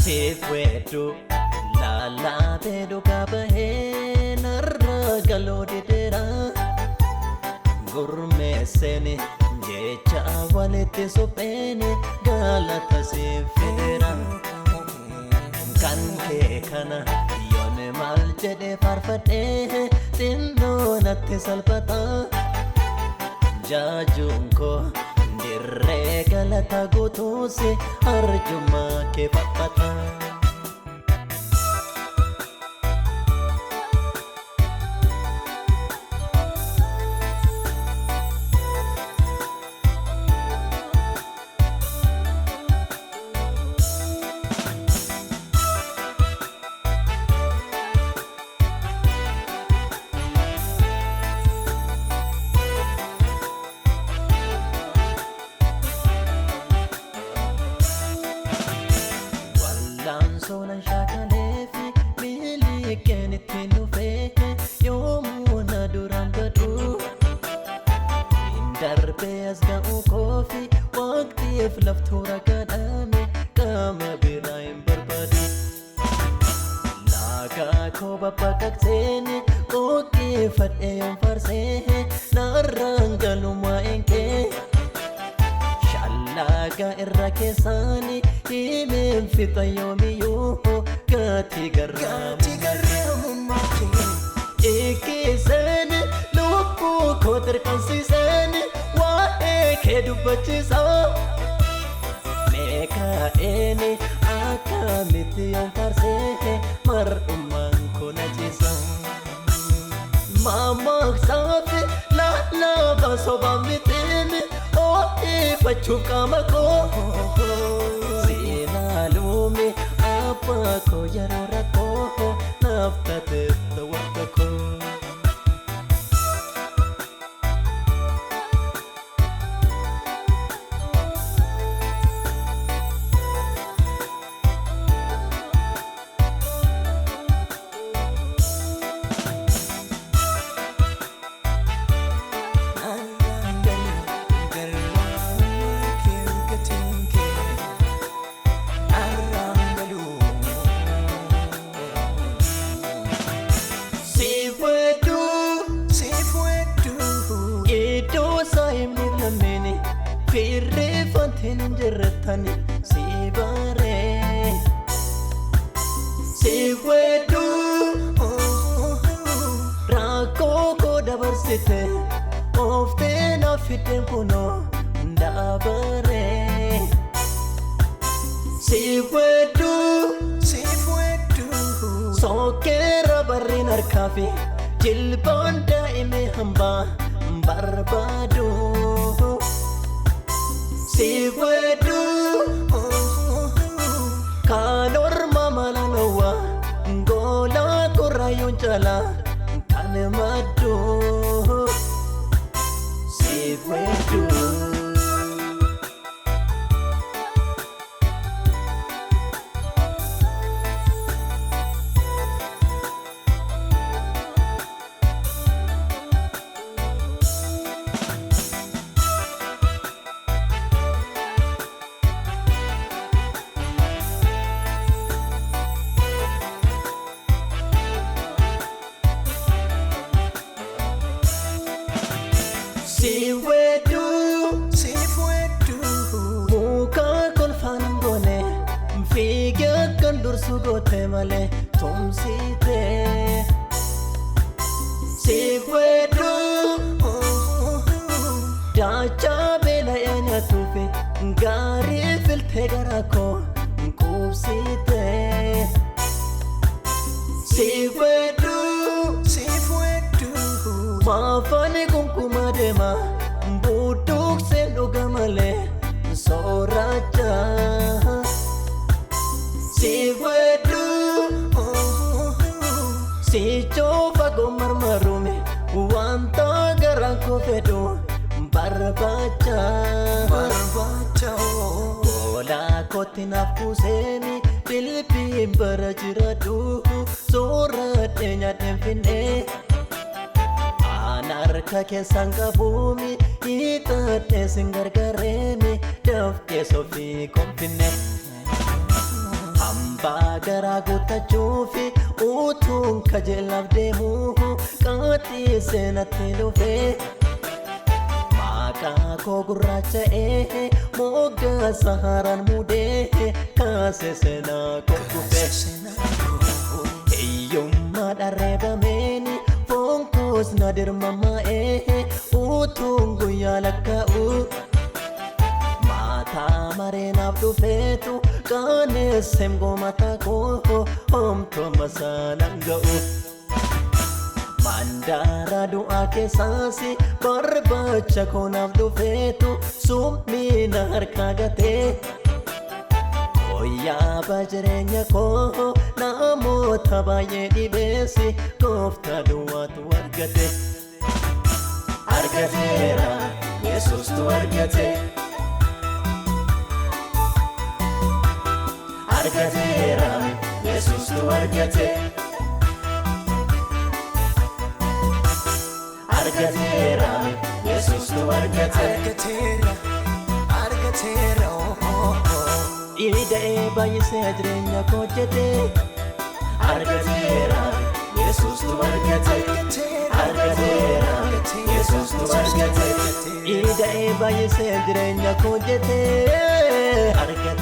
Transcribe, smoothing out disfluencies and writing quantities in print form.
Sefwetu la la bedo kabahe narra galodi tera gurme sene jecha walete sopene galata sefera kanke kana yone mal jede farfate tinno natte salpata jajunko dirre galata gotose arjuma ke papata solan shakalefi mili kenitinu fe yomuna durambadu indarbe asga ukofi waqti flaftura kadame kama biraim barbadu laga koba pakakteni oki fate yom farse narangaluma enke laga irra kesani himin fita yomi yuho gati garramu maki ikisani lupu koter kansisani wa eke dubachisa meka eni akamiti yon farse mar umman konachisa mamak safi la la basoba mitimi Pachu kamako Sinalumi apa ko yarorako naftate tawakako Firre fonten jertani sibare sibwedu rako ko dabarsite often afiten kuno dabare sibwedu sokera barin arkafi jilbonda ime hamba barbadu Sibwedu Kanor mamalalawa Ngola kurayon chala Kane madu Sibwedu Sibwedu Muka kolfanangone Figya kandur sugote male tumsite Sibwedu Dacha bela enya tufe Gari filte garako Kubsite Sibwedu Mafane kumkumadema Buduk sendugamale Sora Choofa gomarmarume wanta garan ko fedhu barbacha ola kotti naaf kuseemi pilipin bara jiradu soorradhe nyaadheen finne anarka keessan qabuumi hiixadhe sin gargaareemi daftee sofii konfinne hambaa garaa guuttachuufi utuun kajeelaaf deemu qaaxii seenatti dhufe maqaa koo gurraacha'ee moggaasa haaraan mudee kaase seenaa koo kufe hiyyummaadhaan reebameeni foon koos na dirmammaa'ee utuun guyyaa lakkaa'u maataa mareenaaf dhufeetu qaaneessem goomataa koo homtuma saanaan ga'u mandaara du'aa keessaasi barbaacha koonaaf dhufeetu summiina harkaa gatee oyyaaba jireenya koo namoota baay'ee dhibeessi gooftaa duwwaatu argate argateera Yesuustu argate argateera Yesuustu argate argateera Yesuustu argate argateera ida'ee baay'isee jireenya koo hojjete argateera Yesuustu argate argateera Yesuustu argate ida'ee baay'isee jireenya koo hojjete argate